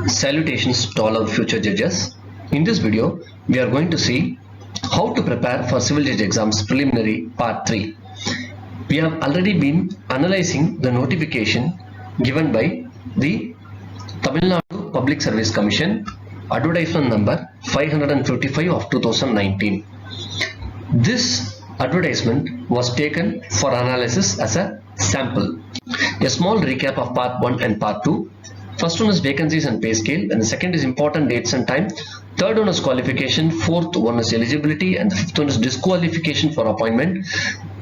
Salutations to all our future judges. In this video, we are going to see how to prepare for civil judge exams preliminary part 3. We have already been analyzing the notification given by the Tamil Nadu Public Service Commission, advertisement number 555 of 2019. This advertisement was taken for analysis as a sample. A small recap of part 1 and part 2. First one is vacancies and pay scale, and the second is important dates and time. Third one is qualification, fourth one is eligibility, and the fifth one is disqualification for appointment.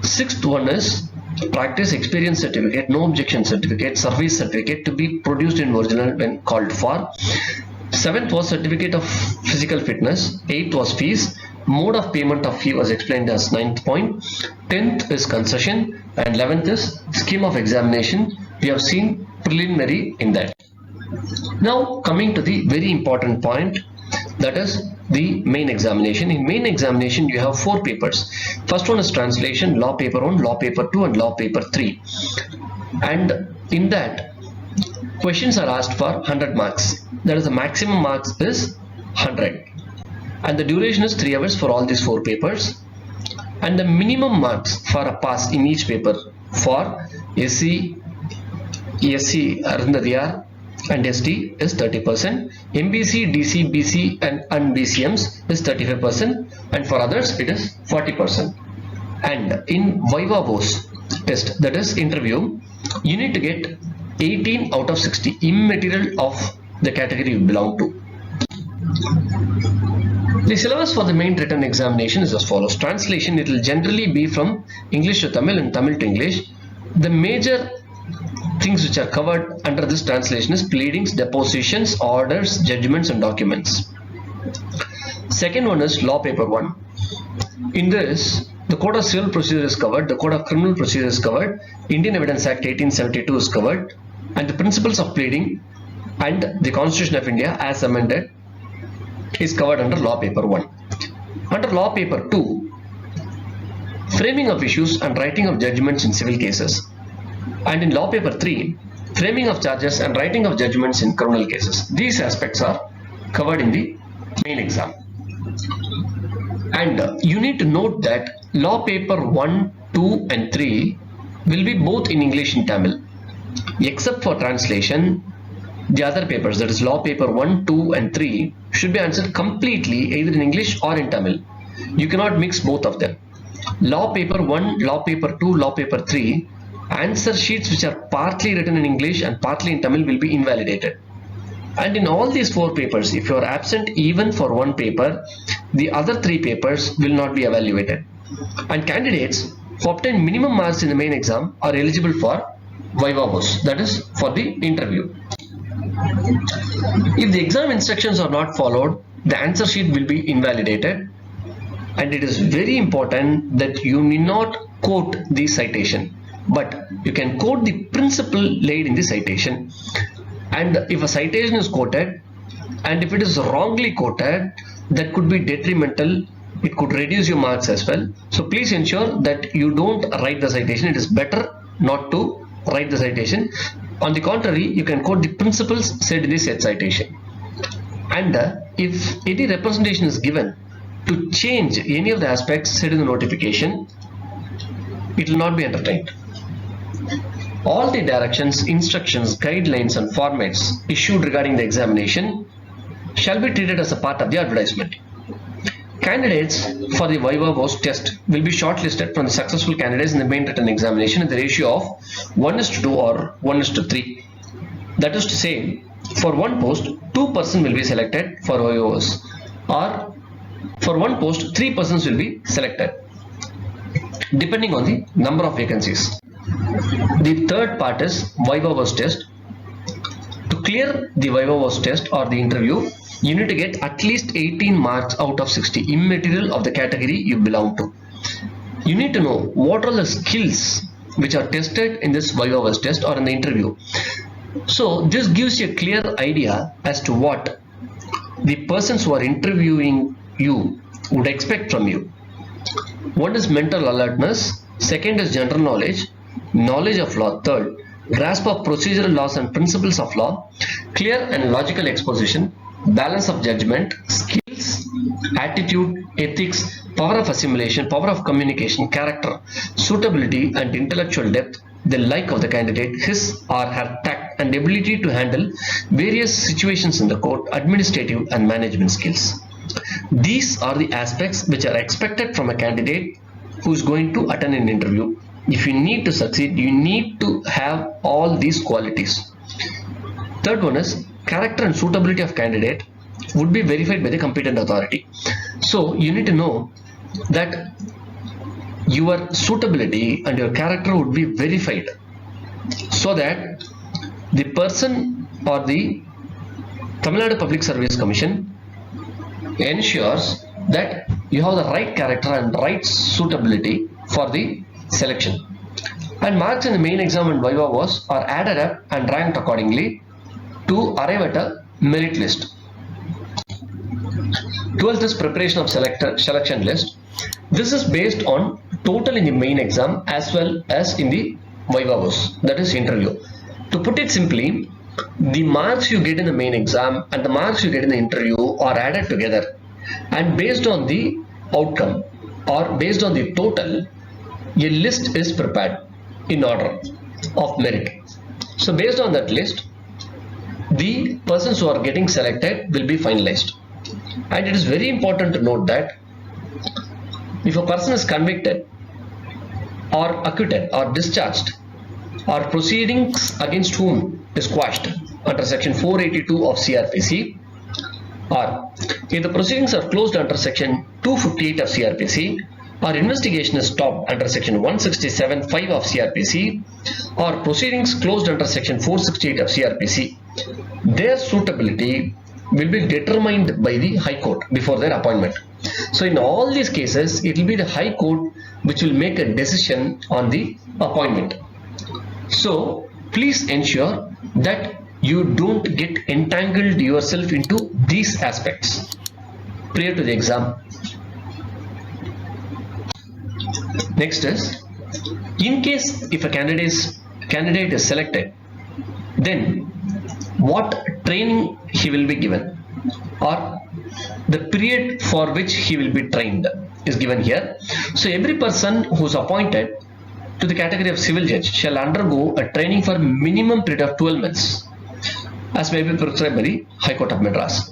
Sixth one is practice experience certificate, no objection certificate, service certificate to be produced in original when called for. Seventh was certificate of physical fitness. Eighth was fees. Mode of payment of fee was explained as 9th point. 10th is concession, and 11th is scheme of examination. We have seen preliminary in that. Now coming to the very important point, that is the main examination. In main examination you have 4 papers. First one is translation, law paper 1, law paper 2 and law paper 3. And in that questions are asked for 100 marks. That is the maximum marks is 100. And the duration is 3 hours for all these 4 papers. And the minimum marks for a pass in each paper for SC, Arundhadiyar and ST is 30%, MBC, DC, BC and BCMs is 35%, and for others it is 40%. And in Viva Voce test, that is interview, you need to get 18 out of 60 immaterial of the category you belong to. The syllabus for the main written examination is as follows. Translation, it will generally be from English to Tamil and Tamil to English. The major things which are covered under this translation is pleadings, depositions, orders, judgments and documents. Second one is law paper 1. In this, the Code of Civil Procedure is covered, the Code of Criminal Procedure is covered, Indian Evidence Act 1872 is covered, and the principles of pleading and the Constitution of India as amended is covered under law paper 1. Under law paper 2, framing of issues and writing of judgments in civil cases. And in law paper 3, framing of charges and writing of judgments in criminal cases. These aspects are covered in the main exam. And you need to note that law paper 1, 2 and 3 will be both in English and Tamil. Except for translation, the other papers, that is law paper 1, 2 and 3 should be answered completely either in English or in Tamil. You cannot mix both of them. Law paper 1, law paper 2, law paper 3, answer sheets which are partly written in English and partly in Tamil will be invalidated. And in all these 4 papers, if you are absent even for one paper, the other 3 papers will not be evaluated. And candidates who obtain minimum marks in the main exam are eligible for Viva Voce, that is for the interview. If the exam instructions are not followed, the answer sheet will be invalidated. And it is very important that you need not quote the citation, but you can quote the principle laid in the citation. And if a citation is quoted and if it is wrongly quoted, that could be detrimental. It could reduce your marks as well. So please ensure that you don't write the citation. It is better not to write the citation. On the contrary, you can quote the principles said in the said citation. And if any representation is given to change any of the aspects said in the notification, it will not be entertained. All the directions, instructions, guidelines and formats issued regarding the examination shall be treated as a part of the advertisement. Candidates for the Viva Voce test will be shortlisted from the successful candidates in the main written examination in the ratio of 1:2 or 1:3. That is to say, for one post, 2 persons will be selected for Viva Voce, or for one post, 3 persons will be selected, depending on the number of vacancies. The third part is Viva Voce test. To clear the Viva Voce test or the interview, you need to get at least 18 marks out of 60 immaterial of the category you belong to. You need to know what are the skills which are tested in this Viva Voce test or in the interview. So this gives you a clear idea as to what the persons who are interviewing you would expect from you. One is mental alertness, second is general knowledge, knowledge of law, third, grasp of procedural laws and principles of law, clear and logical exposition, balance of judgment, skills, attitude, ethics, power of assimilation, power of communication, character, suitability and intellectual depth, the like of the candidate, his or her tact and ability to handle various situations in the court, administrative and management skills. These are the aspects which are expected from a candidate who is going to attend an interview. If you need to succeed, you need to have all these qualities. Third one is character and suitability of candidate would be verified by the competent authority. So you need to know that your suitability and your character would be verified so that the person or the Tamil Nadu Public Service Commission ensures that you have the right character and right suitability for the selection. And marks in the main exam and viva was are added up and ranked accordingly to arrive at a merit list. 12th is preparation of selection list. This is based on total in the main exam as well as in the viva was, that is interview. To put it simply, the marks you get in the main exam and the marks you get in the interview are added together, and based on the outcome or based on the total, a list is prepared in order of merit. So based on that list, the persons who are getting selected will be finalized. And it is very important to note that if a person is convicted or acquitted or discharged, or proceedings against whom is quashed under section 482 of CRPC, or if the proceedings are closed under section 258 of CRPC, or investigation is stopped under section 167(5) of CRPC, or proceedings closed under section 468 of CRPC, their suitability will be determined by the High Court before their appointment. So in all these cases, it will be the High Court which will make a decision on the appointment. So please ensure that you don't get entangled yourself into these aspects prior to the exam. Next is, in case if a candidate is selected, then what training he will be given, or the period for which he will be trained is given here. So every person who is appointed to the category of civil judge shall undergo a training for minimum period of 12 months as may be prescribed by the High Court of Madras.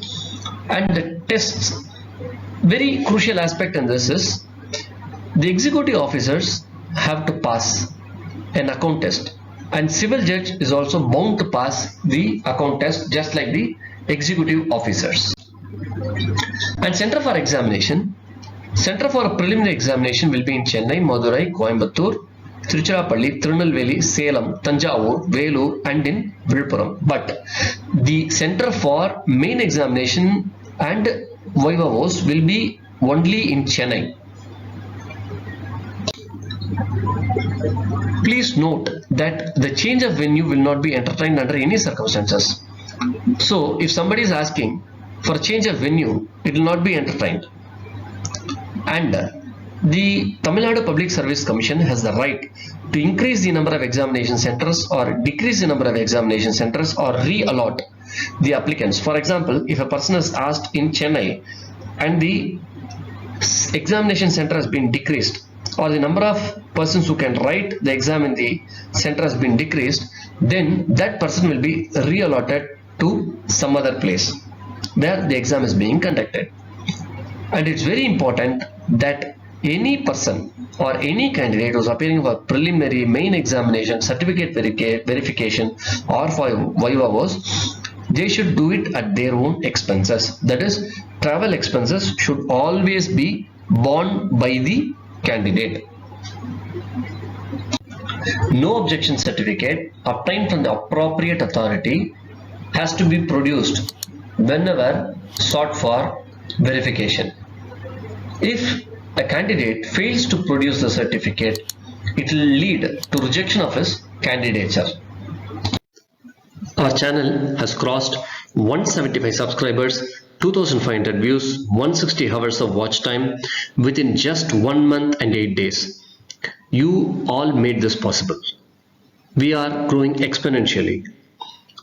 And the tests, very crucial aspect in this is the executive officers have to pass an account test, and civil judge is also bound to pass the account test just like the executive officers. And center for a preliminary examination will be in Chennai, Madurai, Coimbatore, Tiruchirappalli, Tirunelveli, Salem, Tanjavur, Velur and in Viluppuram. But the center for main examination and viva voce will be only in Chennai. Please note that the change of venue will not be entertained under any circumstances. So if somebody is asking for a change of venue, it will not be entertained. And the Tamil Nadu Public Service Commission has the right to increase the number of examination centers or decrease the number of examination centers or re-allot the applicants. For example, if a person is asked in Chennai and the examination center has been decreased, or the number of persons who can write the exam in the center has been decreased, then that person will be re-allotted to some other place where the exam is being conducted. And it's very important that any person or any candidate who is appearing for preliminary, main examination, certificate verification or for viva voce, they should do it at their own expenses. That is, travel expenses should always be borne by the candidate. No objection certificate obtained from the appropriate authority has to be produced whenever sought for verification. If a candidate fails to produce the certificate, it will lead to rejection of his candidature. Our channel has crossed 175 subscribers. 2,500 views, 160 hours of watch time within just 1 month and 8 days. You all made this possible. We are growing exponentially.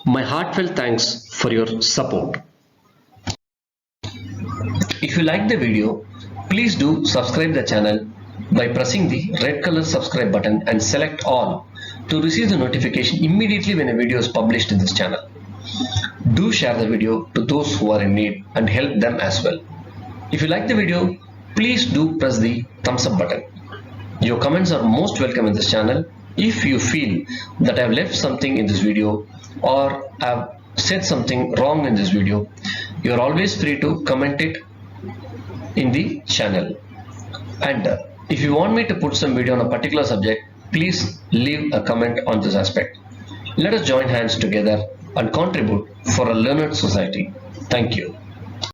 My heartfelt thanks for your support. If you like the video, please do subscribe the channel by pressing the red color subscribe button and select all to receive the notification immediately when a video is published in this channel. Do share the video to those who are in need and help them as well. If you like the video, please do press the thumbs up button. Your comments are most welcome in this channel. If you feel that I have left something in this video or I have said something wrong in this video, you are always free to comment it in the channel. And if you want me to put some video on a particular subject, please leave a comment on this aspect. Let us join hands together and contribute for a learned society. Thank you.